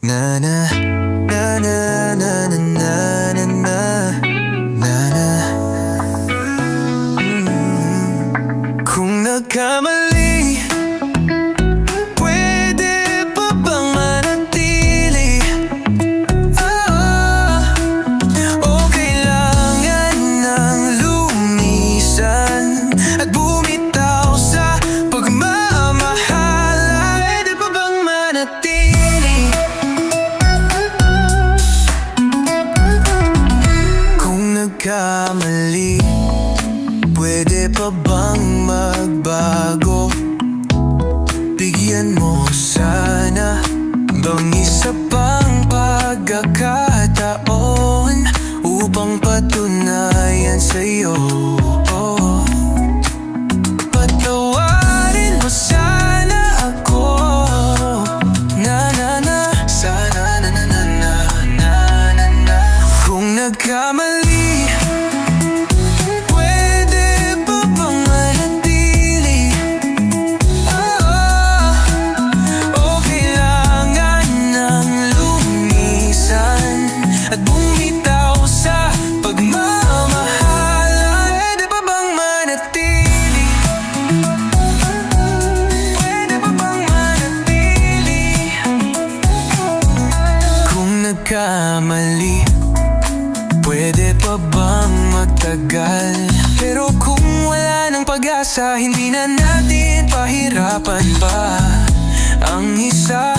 Na na na na na na na na na na na. Kung nagkamali, pwede pa bang manatili? O kailangan nang lumisan at bumitaw sa pagmamahal? Pwede pa bang manatili? Kung nagkamali, pwede pa bang magbago? Bigyan mo sana bang isa pang pagkakataon upang patunayan sa'yo. Patawarin mo sana ako. Na na na, sana na na na na na na na. Kung nagkamali, at bumitaw sa pagmamahal, pwede pa bang manatili? Pwede pa bang manatili? Kung nagkamali, pwede pa bang magtagal? Pero kung wala ng pag-asa, hindi na natin pahirapan pa ang isa.